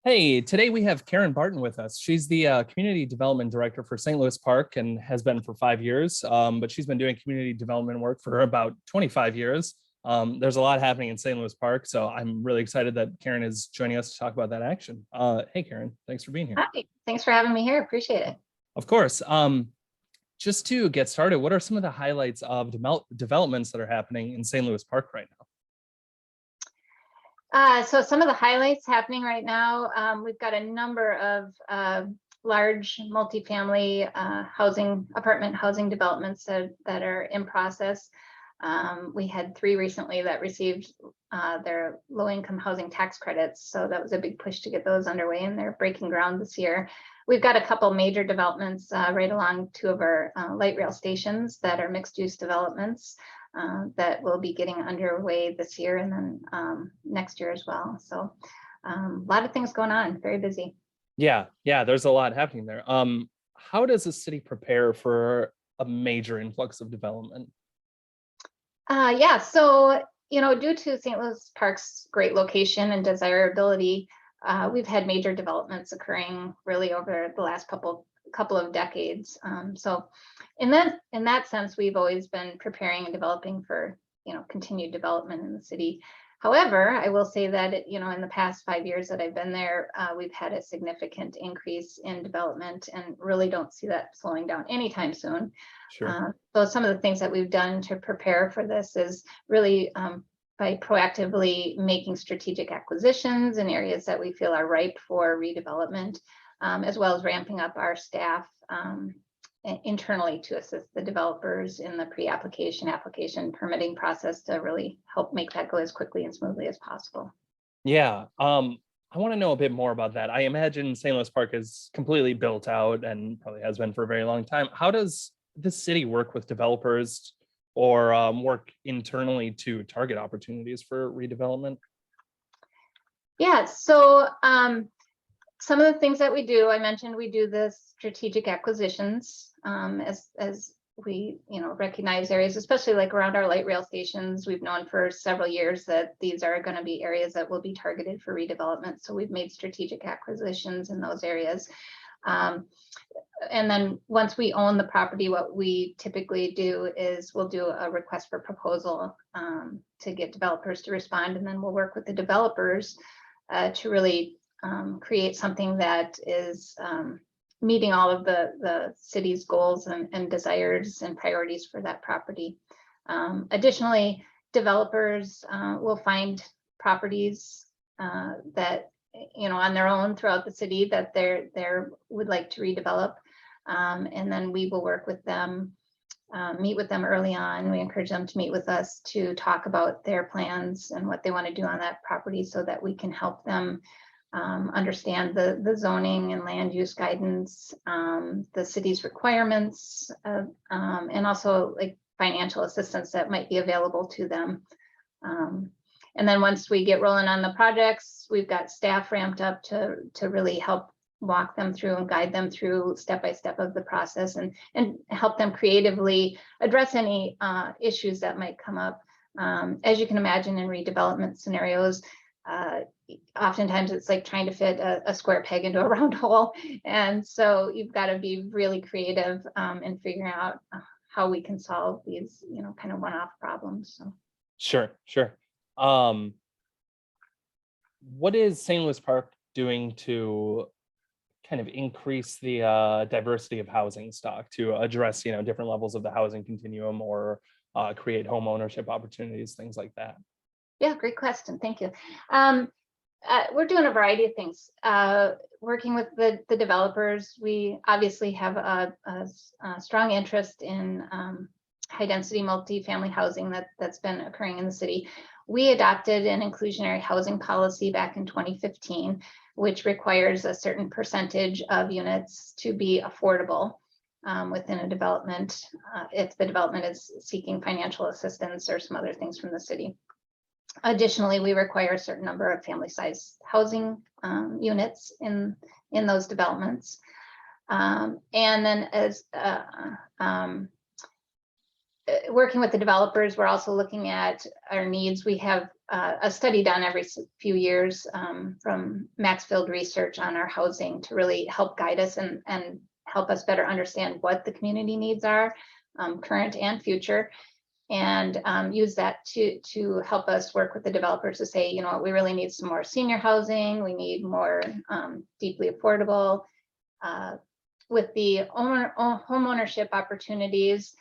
Hey, today we have Karen Barton with us. She's the Community Development Director for St. Louis Park and has been for 5 years, but she's been doing community development work for about 25 years. There's a lot happening in St. Louis Park, so I'm really excited that Karen is joining us to talk about that action. Hey, Karen, thanks for being here. Hi, thanks for having me here. Appreciate it. Of course. Just to get started, what are some of the highlights of developments that are happening in St. Louis Park right now? So some of the highlights happening right now, we've got a number of large multifamily apartment housing developments that are in process. We had 3 recently that received their low-income housing tax credits, so that was a big push to get those underway, and they're breaking ground this year. We've got a couple major developments right along 2 of our light rail stations that are mixed-use developments. That will be getting underway this year and then next year as well. So a lot of things going on, very busy. Yeah, there's a lot happening there. How does the city prepare for a major influx of development? Yeah, so due to St. Louis Park's great location and desirability, we've had major developments occurring really over the last couple of decades. So in that sense, we've always been preparing and developing for continued development in the city. However, I will say that in the past 5 years that I've been there, we've had a significant increase in development and really don't see that slowing down anytime soon. Sure. So some of the things that we've done to prepare for this is really by proactively making strategic acquisitions in areas that we feel are ripe for redevelopment, as well as ramping up our staff internally to assist the developers in the pre-application, application, permitting process to really help make that go as quickly and smoothly as possible. Yeah, I want to know a bit more about that. I imagine St. Louis Park is completely built out and probably has been for a very long time. How does the city work with developers or work internally to target opportunities for redevelopment? Yeah, so some of the things that we do, I mentioned we do the strategic acquisitions as we recognize areas, especially like around our light rail stations. We've known for several years that these are going to be areas that will be targeted for redevelopment. So we've made strategic acquisitions in those areas. And then once we own the property, what we typically do is we'll do a request for proposal to get developers to respond, and then we'll work with the developers to really create something that is meeting all of the city's goals and desires and priorities for that property. Additionally, developers will find properties that on their own throughout the city that they would like to redevelop, and then we will work with them, meet with them early on. We encourage them to meet with us to talk about their plans and what they want to do on that property so that we can help them understand the zoning and land use guidance, the city's requirements, and also like financial assistance that might be available to them. And then once we get rolling on the projects, we've got staff ramped up to really help walk them through and guide them through step by step of the process and help them creatively address any issues that might come up. As you can imagine, in redevelopment scenarios, oftentimes it's like trying to fit a square peg into a round hole. And so you've got to be really creative in figuring out how we can solve these, kind of one-off problems. So. Sure. What is St. Louis Park doing to kind of increase the diversity of housing stock to address, different levels of the housing continuum or create home ownership opportunities, things like that? Yeah, great question. Thank you. We're doing a variety of things. Working with the developers, we obviously have a strong interest in high density multifamily housing that's been occurring in the city. We adopted an inclusionary housing policy back in 2015, which requires a certain percentage of units to be affordable within a development if the development is seeking financial assistance or some other things from the city. Additionally, we require a certain number of family-sized housing units in those developments. And then as working with the developers, we're also looking at our needs. We have a study done every few years from Maxfield Research on our housing to really help guide us and help us better understand what the community needs are, current and future, and use that to help us work with the developers to say, you know what, we really need some more senior housing, we need more deeply affordable. With the home ownership opportunities,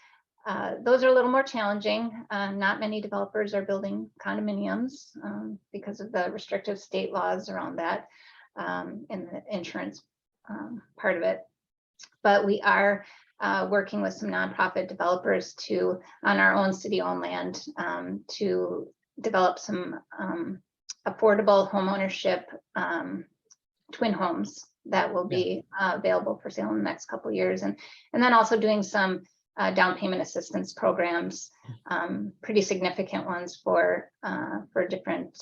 those are a little more challenging. Not many developers are building condominiums because of the restrictive state laws around that and the insurance part of it. But we are working with some nonprofit developers on our own city-owned land to develop some affordable home ownership twin homes that will be available for sale in the next couple of years, and then also doing some down payment assistance programs, pretty significant ones for different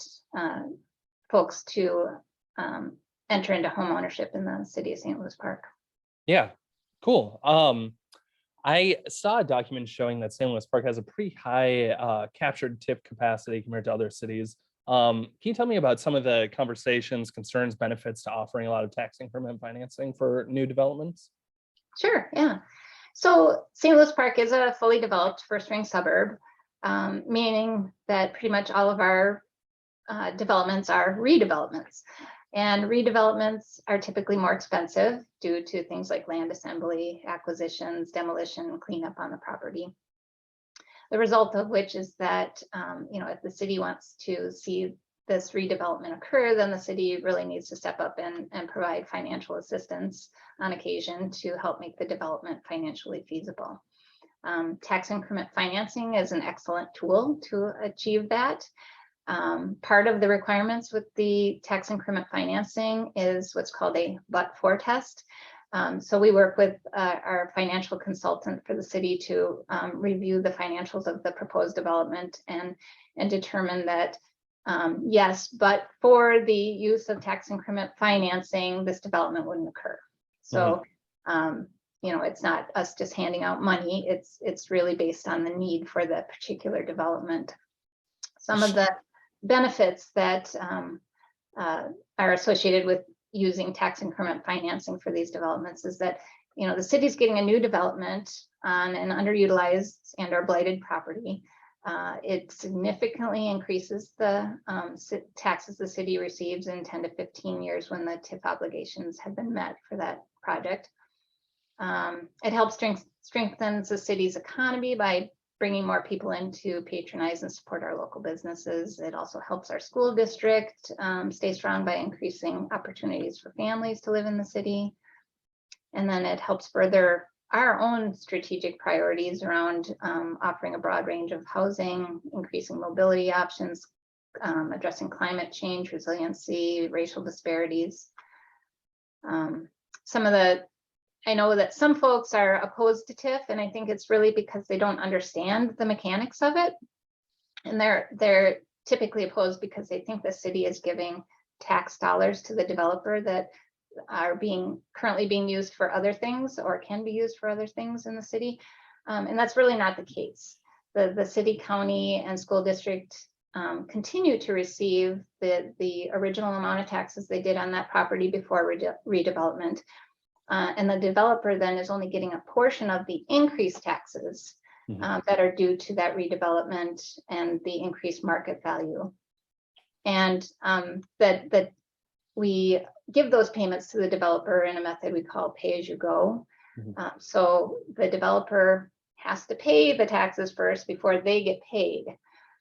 folks to enter into home ownership in the city of St. Louis Park. Yeah, cool. I saw a document showing that St. Louis Park has a pretty high captured TIF capacity compared to other cities. Can you tell me about some of the conversations, concerns, benefits to offering a lot of tax increment financing for new developments? Sure, yeah. So St. Louis Park is a fully developed first-ring suburb, meaning that pretty much all of our developments are redevelopments. And redevelopments are typically more expensive due to things like land assembly, acquisitions, demolition, cleanup on the property. The result of which is that, if the city wants to see this redevelopment occur, then the city really needs to step up and provide financial assistance on occasion to help make the development financially feasible. Tax increment financing is an excellent tool to achieve that. Part of the requirements with the tax increment financing is what's called a but-for test. So we work with our financial consultant for the city to review the financials of the proposed development and determine that yes, but for the use of tax increment financing, this development wouldn't occur. So it's not us just handing out money. It's really based on the need for the particular development. Some of the benefits that are associated with using tax increment financing for these developments is that, the city's getting a new development on an underutilized and or blighted property. It significantly increases the taxes the city receives in 10 to 15 years when the TIF obligations have been met for that project. It helps strengthens the city's economy by bringing more people in to patronize and support our local businesses. It also helps our school district stay strong by increasing opportunities for families to live in the city. And then it helps further our own strategic priorities around offering a broad range of housing, increasing mobility options, addressing climate change, resiliency, racial disparities. I know that some folks are opposed to TIF, and I think it's really because they don't understand the mechanics of it. And they're typically opposed because they think the city is giving tax dollars to the developer that are currently being used for other things or can be used for other things in the city. And that's really not the case. The city, county, and school district continue to receive the original amount of taxes they did on that property before redevelopment. And the developer then is only getting a portion of the increased taxes that are due to that redevelopment and the increased market value. And that we give those payments to the developer in a method we call pay-as-you-go. So the developer has to pay the taxes first before they get paid.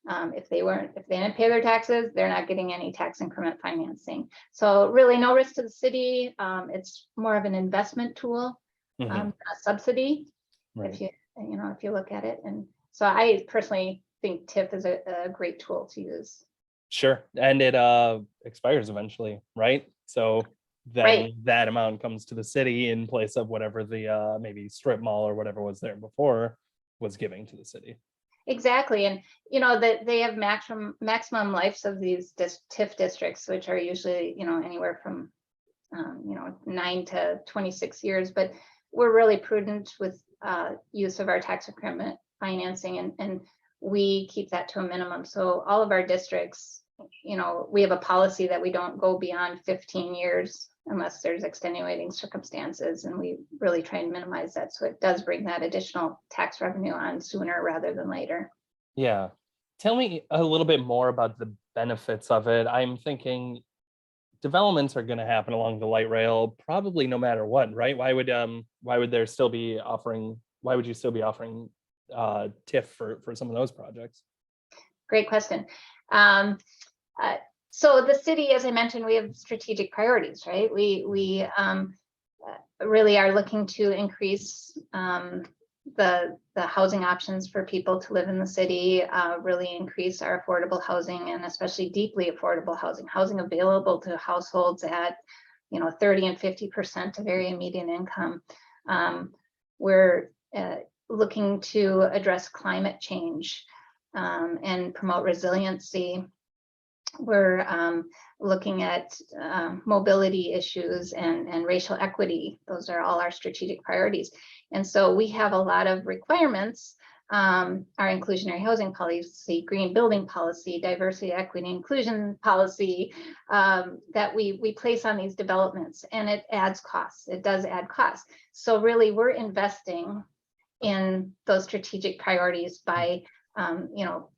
If they didn't pay their taxes, they're not getting any tax increment financing. So really no risk to the city. It's more of an investment tool, a subsidy, right, if you look at it. And so I personally think TIF is a great tool to use. Sure. And it expires eventually, right? So then that amount comes to the city in place of whatever the maybe strip mall or whatever was there before was giving to the city. Exactly. And that they have maximum lives of these TIF districts, which are usually anywhere from 9 to 26 years. But we're really prudent with use of our tax increment financing, and we keep that to a minimum. So all of our districts, we have a policy that we don't go beyond 15 years unless there's extenuating circumstances, and we really try and minimize that. So it does bring that additional tax revenue on sooner rather than later. Yeah. Tell me a little bit more about the benefits of it. I'm thinking developments are going to happen along the light rail probably no matter what, right? Why would there still be offering, why would you still be offering TIF for some of those projects? Great question. So the city, as I mentioned, we have strategic priorities, right? We really are looking to increase the housing options for people to live in the city, really increase our affordable housing, and especially deeply affordable housing available to households at 30 and 50% of area median income. We're looking to address climate change and promote resiliency. We're looking at mobility issues and racial equity. Those are all our strategic priorities. And so we have a lot of requirements, our inclusionary housing policy, green building policy, diversity, equity, inclusion policy, that we place on these developments, and it adds costs. It does add costs. So really we're investing in those strategic priorities by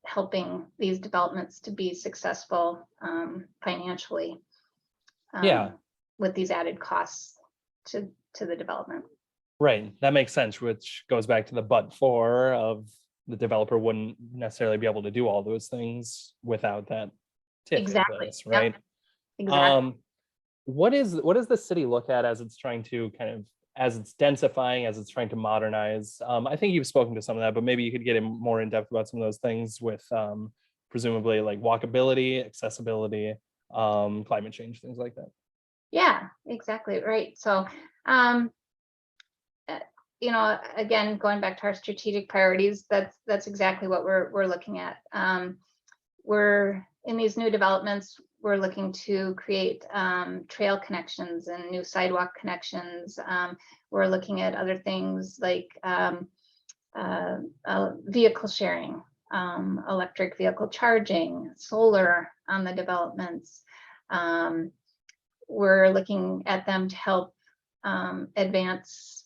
helping these developments to be successful financially, with these added costs to the development. Right, that makes sense, which goes back to the but for of the developer wouldn't necessarily be able to do all those things without that TIF in place, right? Yep. Exactly. What does the city look at as it's trying to as it's densifying, as it's trying to modernize? I think you've spoken to some of that, but maybe you could get more in depth about some of those things with presumably like walkability, accessibility, climate change, things like that. Yeah, exactly. Right. So, again, going back to our strategic priorities, that's exactly what we're looking at. We're in these new developments. We're looking to create trail connections and new sidewalk connections. We're looking at other things like vehicle sharing, electric vehicle charging, solar on the developments. We're looking at them to help advance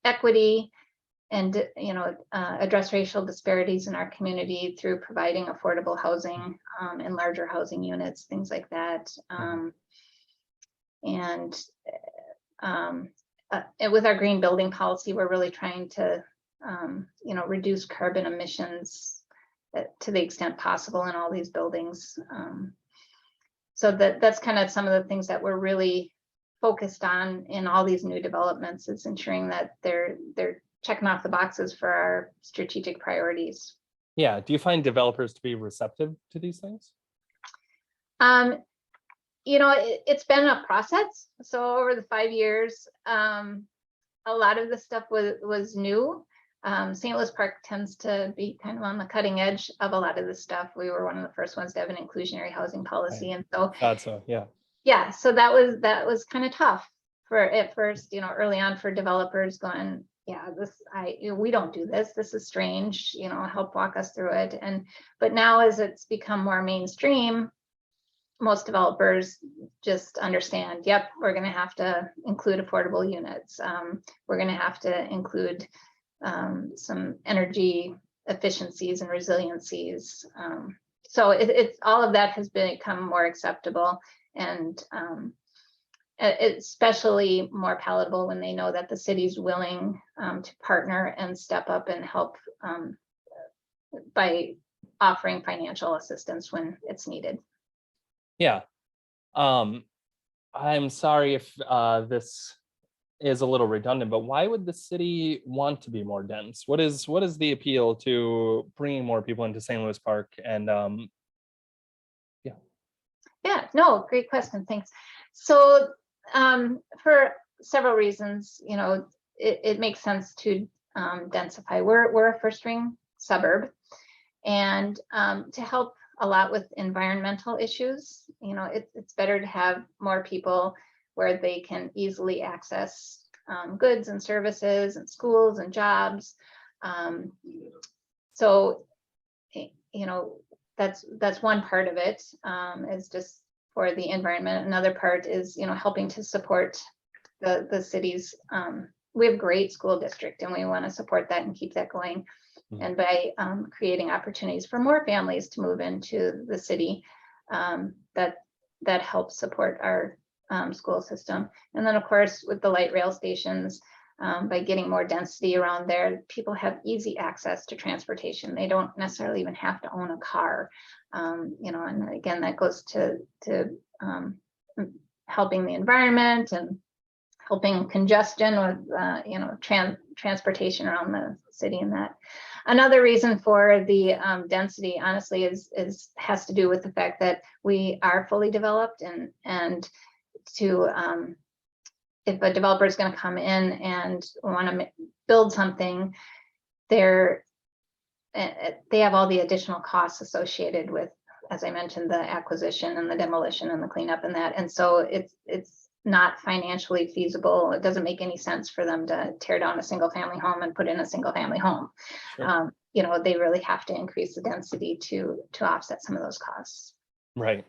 equity and address racial disparities in our community through providing affordable housing in larger housing units, things like that. And with our green building policy, we're really trying to reduce carbon emissions to the extent possible in all these buildings. So that's kind of some of the things that we're really focused on in all these new developments, is ensuring that they're checking off the boxes for our strategic priorities. Yeah. Do you find developers to be receptive to these things? It's been a process. So over the 5 years, a lot of the stuff was new. St. Louis Park tends to be kind of on the cutting edge of a lot of this stuff. We were one of the first ones to have an inclusionary housing policy. And so, yeah, so that was kind of tough at first, early on, for developers going, we don't do this. This is strange, help walk us through it. But now, as it's become more mainstream, most developers just understand, yep, we're going to have to include affordable units. We're going to have to include some energy efficiencies and resiliencies. So it's all of that has become more acceptable, and especially more palatable when they know that the city's willing to partner and step up and help by offering financial assistance when it's needed. Yeah. I'm sorry if this is a little redundant, but why would the city want to be more dense? What is the appeal to bringing more people into St. Louis Park? And no, great question. Thanks. So for several reasons, it makes sense to densify. We're a first ring suburb, and to help a lot with environmental issues, it's better to have more people where they can easily access goods and services and schools and jobs. So you know, that's one part of it, is just for the environment. Another part is, you know, helping to support the city's, we have a great school district and we want to support that and keep that going. And by creating opportunities for more families to move into the city, that helps support our school system. And then of course, with the light rail stations, by getting more density around there, people have easy access to transportation. They don't necessarily even have to own a car. You know, and again, that goes to helping the environment and helping congestion with, you know, transportation around the city. And that another reason for the density, honestly, has to do with the fact that we are fully developed, and to if a developer is going to come in and want to build something, they have all the additional costs associated with, as I mentioned, the acquisition and the demolition and the cleanup and that. And so it's not financially feasible. It doesn't make any sense for them to tear down a single family home and put in a single family home. Sure. You know, they really have to increase the density to offset some of those costs. Right.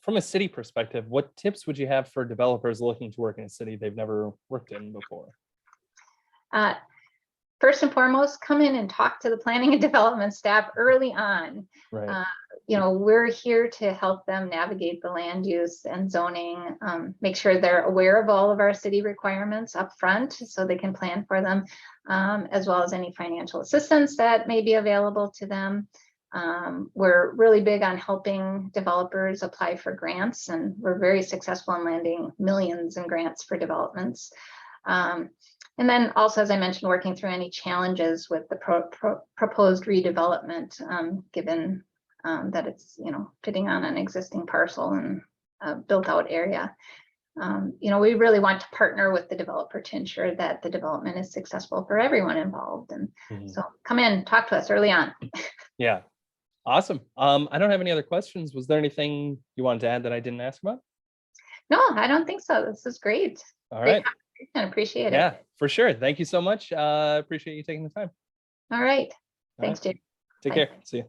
From a city perspective, what tips would you have for developers looking to work in a city they've never worked in before? First and foremost, come in and talk to the planning and development staff early on. Right. You know, we're here to help them navigate the land use and zoning, make sure they're aware of all of our city requirements up front so they can plan for them, as well as any financial assistance that may be available to them. We're really big on helping developers apply for grants, and we're very successful in landing millions in grants for developments. And then also, as I mentioned, working through any challenges with the proposed redevelopment, given that it's, you know, fitting on an existing parcel and built out area. You know, we really want to partner with the developer to ensure that the development is successful for everyone involved. And so come in, talk to us early on. Yeah. Awesome. I don't have any other questions. Was there anything you wanted to add that I didn't ask about? No, I don't think so. This is great. All right. I appreciate it. Yeah, for sure. Thank you so much. Appreciate you taking the time. All right. Thanks, Jake. Take care. See you.